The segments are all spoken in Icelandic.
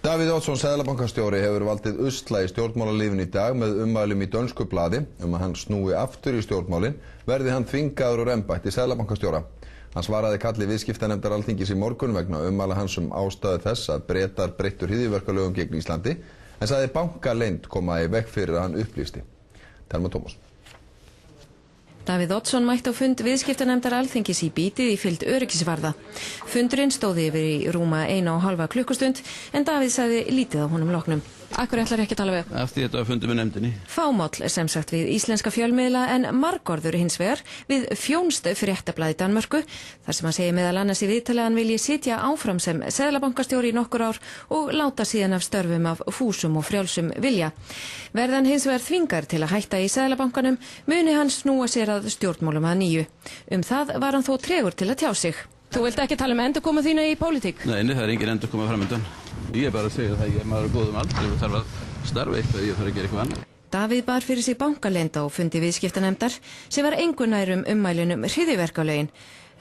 Davíð Oddsson seðlabankastjóri hefur valdið usla í stjórnmálalífinu í dag með ummælum í dönsku blaði að hann snúi aftur í stjórnmálin verði hann þvingaður úr embætti seðlabankastjóra. Hann svaraði kalli viðskiptanefndar Alþingis í morgun vegna ummæla hans ástæðu þess að Bretar breyttu hryðjuverkalögum gegn Íslandi en sagði bankaleynd koma í veg fyrir að hann upplýsti. Telma Tómasson. Davíð Oddsson mætti á fund viðskiptanefndar Alþingis í Bítið í fylgd öryggisvarða. Fundurinn stóð yfir í rúma 1,5 klukkustund en Davíð sagði lítið á honum loknum. Akkur ætlar ekki að tala við? Eftir þetta fundi með nefndinni. Fámáll sem sagt við íslenska fjölmiðla en margorður hins vegar við Fjónst fréttablaði Danmörku þar sem hann segir meðal annars í viðtali að hann vilji sitja áfram sem seðlabankastjóri í nokkur ár og láta síðan af störfum af fúsum og frjálsum vilja. Verði hann hins vegar þvingar til að hætta í seðlabankanum muni hann snúa sér að stjórnmálum að nýju. Það var hann þó tregur til að tjá sig. Þú vilt ekki tala endurkomu þína í pólitík? Nei, það engin endurkoma framöndan. Ég bara að segja það ég maður á góðum aldri og þarf að starfa eitthvað ég þarf að gera eitthvað annað. Davíð bar fyrir sig bankaleynd á fundi viðskiptanefndar sem var engu nær ummælunum hryðjuverkalögin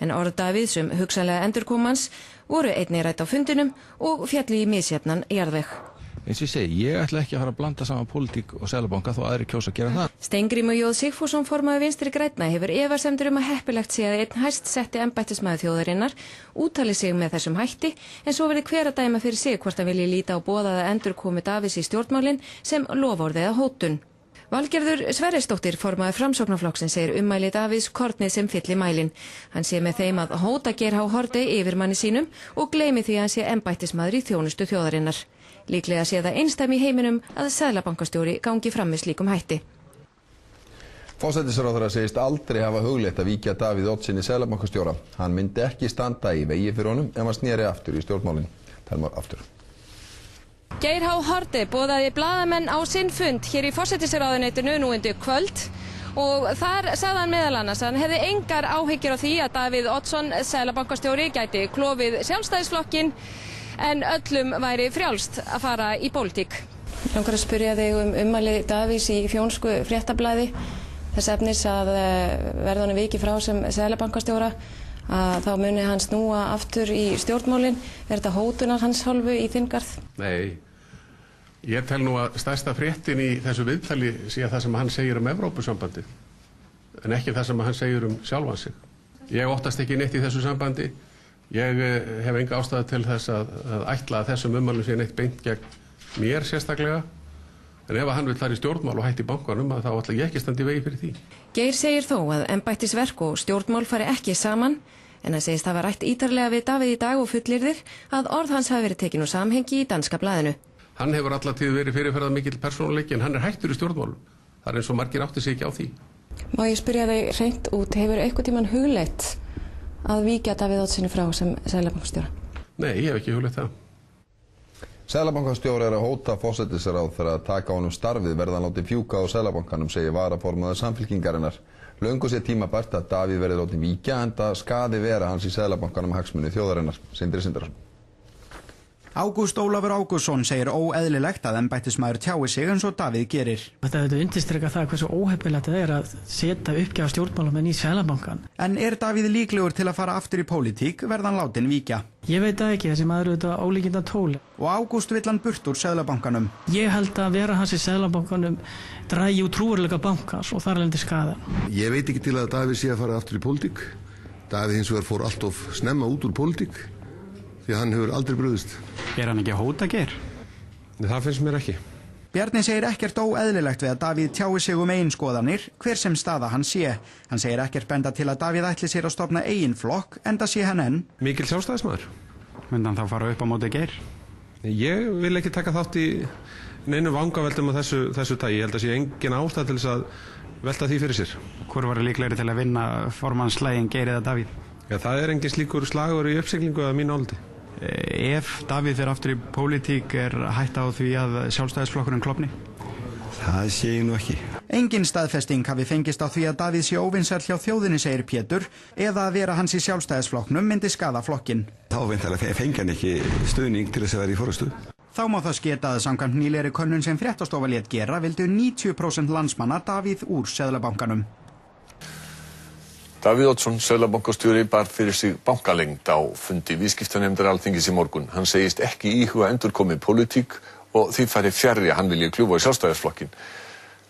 en orð Davíðs hugsanlega endurkomans voru einnig rædd á fundinum og fjalli í misjafnan jarðveg. Eins og ég segi, ég ætla ekki að fara að blanda saman pólitík og seðlabanka þó aðrir kjósa að gera það. Steingrímur J. Sigfússon formaður Vinstri grænna hefur efasemdir að heppilegt sé að einn hæst setti embættismaður þjóðarinnar úttali sig með þessum hætti en svo verði hver að dæma fyrir sig hvort hann vilji líta á boðaða endurkomu Davíðs í stjórnmálin sem loforð eða hótun. Valgerður Sverrisdóttir formaður Framsóknarflokksins segir ummæli Davíðs kornið sem fylli mælin. Hann sé með þeim að hóta Geir H. Haarde yfirmanni sínum og gleymi því að hann sé embættismaður í þjónustu þjóðarinnar. Líklega sé það einsdæmi í heiminum að seðlabankastjóri gangi fram með slíkum hætti. Forsætisráðherra segist aldrei hafa hugleitt að víkja Davíð Oddsson í seðlabankastjóra. Hann myndi ekki standa í vegi fyrir honum ef hann sneri aftur í stjórnmálin. Telma aftur. Geir H. Haarde boðaði blaðamenn á sinn fund hér í forsætisráðuneytinu nú undir kvöld og þar sagði hann meðal annars að hann hefði engar áhyggjur af því að Davíð Oddsson seðlabankastjóri gæti klofið Sjálfstæðisflokkinn en öllum væri frjálst að fara í pólitík. Langar að spyrja þig ummæli Davíðs í Fjónsku fréttablaði þess efnis að verði honum vikið frá sem seðlabankastjóra að þá muni hann snúa aftur í stjórnmálin. Er þetta hótunar hans hálfu í þinn garð? Nei, ég tel nú að stærsta fréttin í þessu viðtali sé það sem hann segir Evrópusambandið en ekki það sem hann segir sjálfan sig. Ég óttast ekki neitt í þessu sambandi. Ég hef enga ástæðu til þess að ætla að þessum ummælum sé neitt beint gegn mér sérstaklega. En ef hann vil fara í stjórnmál og hætti bankanum þá ætla ég ekki standa í vegi fyrir því. Geir segir þó að embættisverk og stjórnmál fari ekki saman en hann segist hafa rætt ítarlega við Davíð í dag og fullyrðir að orð hans hafi verið tekin úr samhengi í danska blaðinu. Hann hefur alla tíð verið fyrirferðar mikill persónuleiki en hann hættur í stjórnmálum. Það eins og margir átti sig ekki á því. Má ég spyrja þig hreint út, hefur einhvern tímann hugleitt að víkja Davíð Oddssoni frá sem seðlabankastjóra? Nei, ég hef ekki hugleitt það. Seðlabankastjóri að hóta forsætisráðherra að taka honum starfið verði hann látið fjúka á seðlabankanum, segir varaformaður Samfylkingarinnar. Löngu sé tímabært að Davíð verði látið víkja enda skaði vera hans í seðlabankanum hagsmuni þjóðarinnar. Sindri Sindrason. Ágúst Ólafur Ágústsson segir óeðlilegt að embættismaður tjái sig eins og Davíð gerir. Þetta undirstrikar það hversu óheppilegt það er að setja uppgjafar stjórnmálamenn í seðlabankan. En er Davíð líklegur til að fara aftur í pólitík verði hann látinn víkja? Ég veit það ekki, þessi maður auðvitað ólíkinda tól. Og Ágúst vill hann burt úr seðlabankanum. Ég held að vera hans í seðlabankanum dragi úr trúverðleika bankans og þar alveg skaða. Ég veit ekki til að Davíð sé að fara aftur í pólitík. Davíð hins vegar fór allt of snemma út úr pólitík. Því hann hefur aldrei brugðist. Er hann ekki að hóta Geir? Það finnst mér ekki. Bjarni segir ekkert óeðlilegt við að Davíð tjái sig eigin skoðanir, hver sem staða hann sé. Hann segir ekkert benda til að Davíð ætli sér að stofna eigin flokk, enda sé hann enn. Mikil sjálfstæðismaður. Myndi hann þá fara upp á móti Geir? Ég vil ekki taka þátt í neinu vangaveldum á þessu tagi. Ég held að sé engin ástæða til þess að velta því fyrir sér. Hvor var líklegri til að vinna formannsslaginn Geir eða Davíð? Ja, það er engin slíkur slagur í uppsiglingu að mínu áldi. Ef Davíð fer aftur í pólitík er hætta á því að sjálfstæðisflokkurinn klofni? Það sé ég nú ekki. Engin staðfesting hafi fengist á því að Davíð sé óvinsæll hjá þjóðinni, segir Pétur, eða að vera hans í sjálfstæðisflokknum myndi skaða flokkinn. Þá veintilega fengi hann ekki stuðning til þess að vera í forystu. Þá má það sketa að samkvæmt nýlegri könnun sem Fréttastofa lét gera vildu 90% landsmanna Davíð úr Seðlabankanum. Davíð Oddsson, seðlabankastjóri, bar fyrir sig bankaleynd á fundi viðskiptanefndar Alþingis í morgun. Hann segist ekki íhuga endurkomin pólitík og því færi fjarri að hann vilji kljúfa í Sjálfstæðisflokkinn.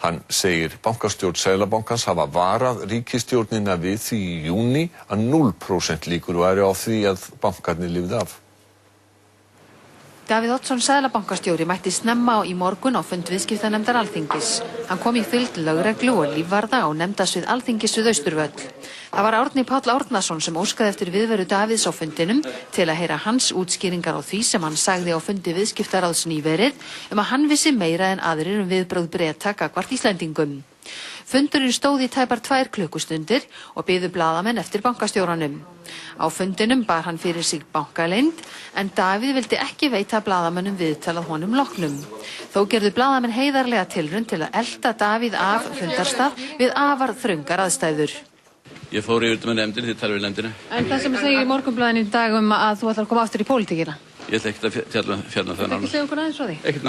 Hann segir bankastjórn Seðlabankans hafa varað ríkisstjórnina við því í júní að 0% líkur væri á því að bankarnir lifði af. Davíð Oddsson, seðlabankastjóri, mætti snemma í morgun á fund viðskiptanefndar Alþingis. Hann kom í fylgd lögreglu og lífvarða á nefndasvið Alþingis við Austurvöll. Það var Árni Páll Árnason sem óskaði eftir viðveru Davíðs á fundinum til að heyra hans útskýringar á því sem hann sagði á fundi viðskiptaráðs nýverið að hann vissi meira en aðrir viðbrögð Breta gagnvart Íslendingum. Fundurinn stóð í tæpar 2 klukkustundir og biðu blaðamenn eftir bankastjóranum. Á fundinum bar hann fyrir sig bankaleynd en Davíð vildi ekki veita blaðamönnum viðtal að honum loknum. Þó gerðu blaðamenn heiðarlega tilraun til að elta Davíð af fundarstað við afar þröngar aðstæður. Ég fór yfir með nefndin, þið tala við nefndina. En það sem segir í Morgunblaðinu í dag að þú ætlar að koma aftur í pólitíkina? Ég ætla ekkert að fjalla það nánar. Ekki segja okkur aðeins frá því? Ekkert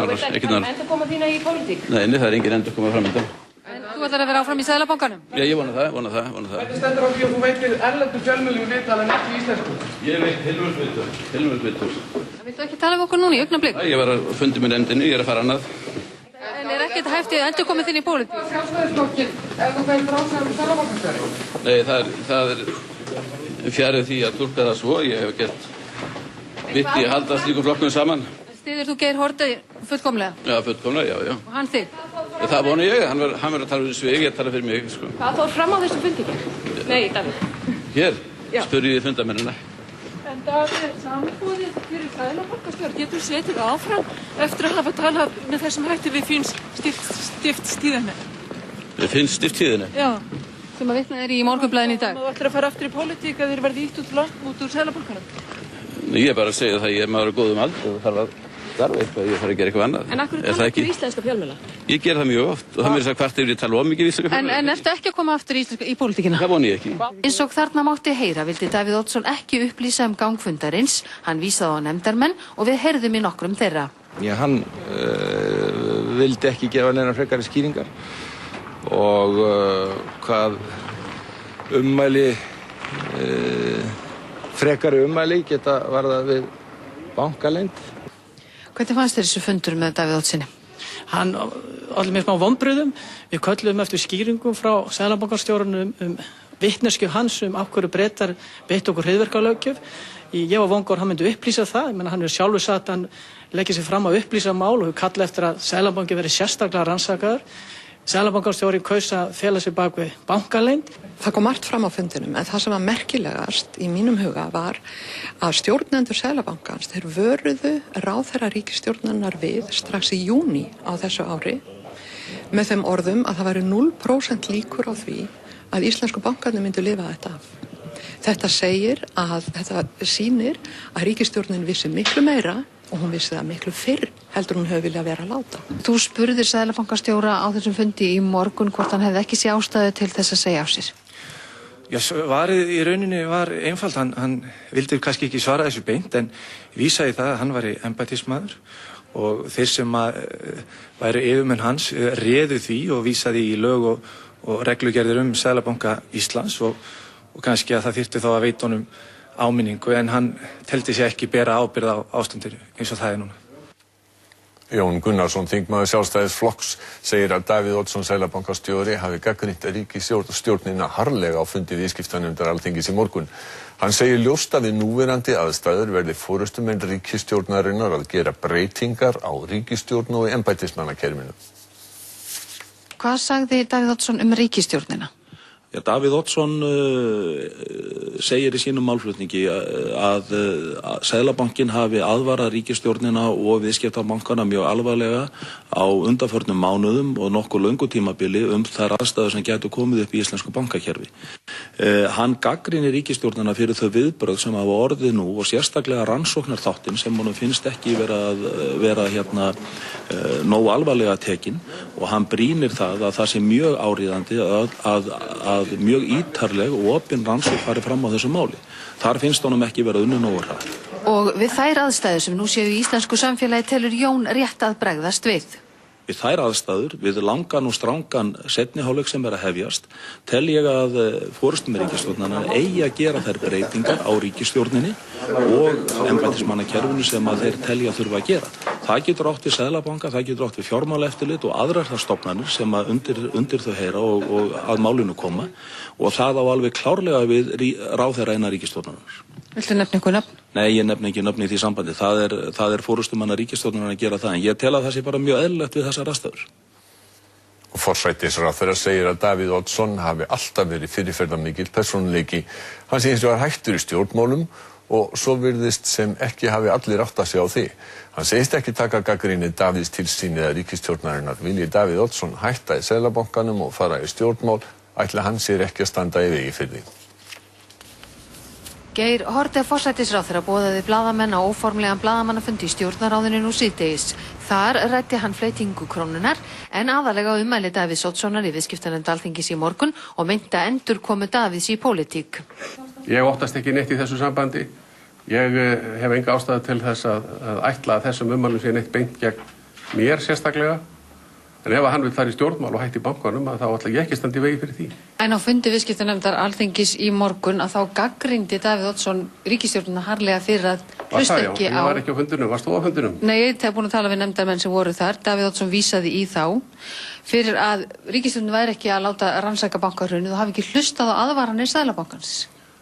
nánar. Enda koma þína í pólitík? Nei, það er engin endur komað fram í dag. En þú ætlar að vera áfram í Seðlabankanum? Já, ég vona það. Hvernig stendur á því að þú veitir erlendu fjölmiðlum viðtal en ekki íslensku? Ég veit heilmörg. Viltu ekki tala við okkur núna í augnablik? Ég var að fundi með nefndinni, ég er að fara annað. En er ekkert hæft að endur komið þín í pólitík? Sjálfstæðisflokkinn, ef þú færir frá sem seðlabankastjóri? Nei, það er fjarið því að túlka það svo. Ég hef gert vitt í að halda slíkum flokkum saman. Styður þú Geir Haarde fullkomlega? Já, fullkomlega, já. Og hann þig? Það vona ég, hann verður að tala fyrir svig, ég tala fyrir mig, sko. Hvað fór fram á þessum fundi? Nei, Davíð. Hér, spurði ég fundamennina. En Davíð, sambúðið fyrir Seðlabankastjóra getur setið áfram eftir að hafa talað með þessum hætti við Finns stiftstíðinni. Við Finns stiftstíðinni? Já. Sem að vitna í Morgunblaðinu í dag. Þú ætlar að fara aftur í pólitík að þér verði ítt út úr Seðlabankanum. Ég er bara að segja það, ég er maður á góðum aldur og þarf að starfa eitthvað, ég þarf að gera eitthvað annað. En akkur tala ekki íslenska fjölmiðla? Ég ger það mjög oft og það mér sagt hvart ef ég tala of mikið íslenska fjölmiðla. En ertu ekki að koma aftur í pólitíkina? Það vona ég ekki. Eins og þarna mátti heyra vildi Davíð Oddsson ekki upplýsa gang fundarins. Hann vísaði á nefndarmenn og við heyrðum í nokkrum þeirra. Já, hann vildi ekki gefa neina frekari skýringar og hvað frekari ummæli geta varðað við bankaleynd. Hvernig fannst þér þessu fundur með Davíð Oddssoni? Hann allir með smá vonbrigðum. Við kölluðum eftir skýringum frá seðlabankastjóranum vitneskju hans af hverju Bretar beittu okkur hryðjuverkalöggjöf. Ég var vongóður hann myndi upplýsa það. Hann er sjálfur sagt að hann leggja sig fram að upplýsa mál og hefur kallað eftir að Seðlabanki verið sérstaklega rannsakaður. Seðlabankastjóri kaus að fela sig bak við bankaleynd. Það kom margt fram á fundinum en það sem var merkilegast í mínum huga var að stjórnendur Seðlabankans þeir vöruðu ráðherra ríkisstjórnarinnar við strax í júní á þessu ári með þeim orðum að það væri 0% líkur á því að íslensku bankarnir myndu lifa þetta af. Þetta sýnir að ríkisstjórnin vissi miklu meira og hún vissi það miklu fyrr heldur hún hefur viljað vera að láta. Þú spurðir seðlabankastjóra á þessum fundi í morgun hvort hann hefði ekki sé ástæðu til þess að segja af sér. Já, svarið í rauninni var einfalt. Hann vildi kannski ekki svara þessu beint en vísaði það að hann væri embættismaður og þeir sem væri yfirmenn hans réðu því og vísaði í lög og reglugerðir Seðlabanka Íslands og kannski að það þyrfti þá að veita honum áminningu en hann teldi sig ekki bera ábyrgð á ástandinu eins og það er núna. Jón Gunnarsson, þingmaður Sjálfstæðisflokks, segir að Davíð Oddsson seðlabankastjóri hafi gagnrýnt ríkisstjórnina harðlega á fundi viðskiptanefndar Alþingis í morgun. Hann segir ljóst að við núverandi aðstæður verði forystumenn ríkisstjórnarinnar að gera breytingar á ríkisstjórn og embættismannakerfinu. Hvað sagði Davíð Oddsson ríkisstjórnina? Já, Davíð Oddsson segir í sínum málflutningi að Seðlabankinn hafi aðvarað ríkisstjórnina og viðskiptabankana mjög alvarlega á undanförnum mánuðum og nokkuð löngu tímabili þær aðstæður sem gætu komið upp í íslensku bankakerfi. Hann gagnrýnir ríkisstjórnina fyrir þau viðbrögð sem hafa orðið nú og sérstaklega rannsóknarþáttinn sem honum finnst ekki vera nógu alvarlega tekin og hann brýnir það að það sé mjög áríðandi að mjög ítarleg og opin rannsókn fari fram á þessu máli. Þar finnst honum ekki vera unnið nógu hratt. Og við þær aðstæður sem nú séu í íslensku samfélagi telur Jón rétt að bregðast við. við þær aðstæður, við langan og strangan seinni hálfleik sem að hefjast, tel ég að forystumar ríkisstjórnanna eigi að gera þær breytingar á ríkisstjórninni og embættismannakerfinu sem að þeir telja þurfa að gera. Það getur átt við Seðlabanka, það getur átt við fjármálaeftirlit og aðrar þær stofnanir sem að undir þau heyra og að málinu koma og það á alveg klárlega við ráðherra innan ríkisstjórnarinnar. Viltu nefna einhver nöfn? Nei, ég nefni ekki nöfn í því sambandi. Það er forystumanna ríkisstjórnarinnar að gera það, en ég tel að það sé bara mjög eðlilegt við þessar aðstæður. Forsætisráðherra segir að Davíð Oddsson hafi alltaf verið fyrirferðarmikill persónuleiki. Hann sé hins vegar hættur í stjórnmálum og svo virðist sem ekki hafi allir átt að sig á því. Hann segist ekki taka gagnrýni Davíðs til sín eða ríkisstjórnarinnar. Vilji Davíð Oddsson hætta í Seðlabankanum og fara í stjórnmál, ætli hann sér ekki að standa í vegi fyrir því. Geir Haarde forsætisráðherra boðaði blaðamenn á óformlegan blaðamannafundi í stjórnarráðinu nú síðdegis. Þar ræddi hann fleytingu krónunar en aðalega ummæli Davíðs Oddssonar í viðskiptanefnd Alþingis í morgun og meinta endurkomu Davíðs í pólitík. Ég óttast ekki neitt í þessu sambandi. Ég hef enga ástæðu til þess að ætla að þessum ummælum sé neitt beint gegn mér sérstaklega. En ef hann vil fara í stjórnmál og hætti í bankanum þá ætla ég ekki standa í vegi fyrir því. En á fundi viðskiptanefndar Alþingis í morgun að þá gagnrýndi Davíð Oddsson ríkisstjórnina harðlega fyrir að hlusta ekki á... Ég var ekki á fundinum, varst þú á fundinum? Nei, ég hef búin að tala við nefndarmenn sem voru þar. Davíð Oddsson vísaði í þá fyrir að ríkisstjórnin væri ekki að láta rannsaka bankahrunið og hafi ekki hlustað á aðvaranir Seðlabankans.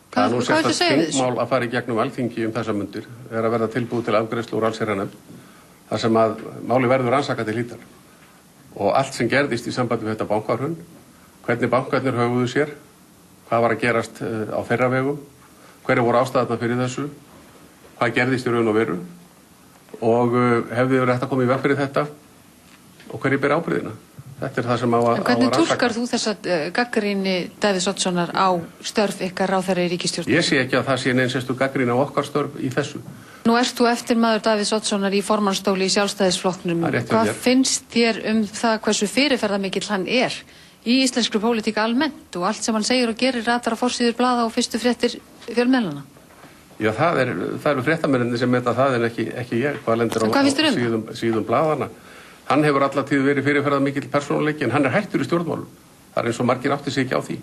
Það er nú sérstakt þingmál að fara í gegnum Alþingi þessa mundir, að verða tilbúið til afgreiðslu úr allsherjarnefnd, þar sem að máli verður rannsakað til hlítar. Og allt sem gerðist í sambandi við þetta bankahrun, hvernig bankarnir höguðu sér, hvað var að gerast á þeirra vegum, hverju voru ástæðarnar fyrir þessu, hvað gerðist í raun og veru og hefði verið hægt að koma í veg fyrir þetta og hverju ber ábyrgðina. Þetta er það sem á að rannsaka. En hvernig túlkar þú þessa gagnrýni Davíðs Oddssonar á störf ykkar ráðherra í ríkisstjórn? Ég sé ekki að það sé neins einstu gagnrýni á okkar störf í þessu. Nú ert þú eftirmaður Davíðs Oddssonar í formannstóli í Sjálfstæðisflokknum. Hvað finnst þér það hversu fyrirferðarmikill hann er í íslenskri pólitík almennt og allt sem hann segir og gerir ratar á forsíður blaða og fyrstu fréttir fjölmiðlanna? Já, það eru fréttamennirnir sem meta það en ekki ég. Hvað lendir á síðum blaðana? Hann hefur alla tíð verið fyrirferðarmikill persónuleiki en hann er hættur í stjórnmálum. Það er eins og margir átti sig ekki á því.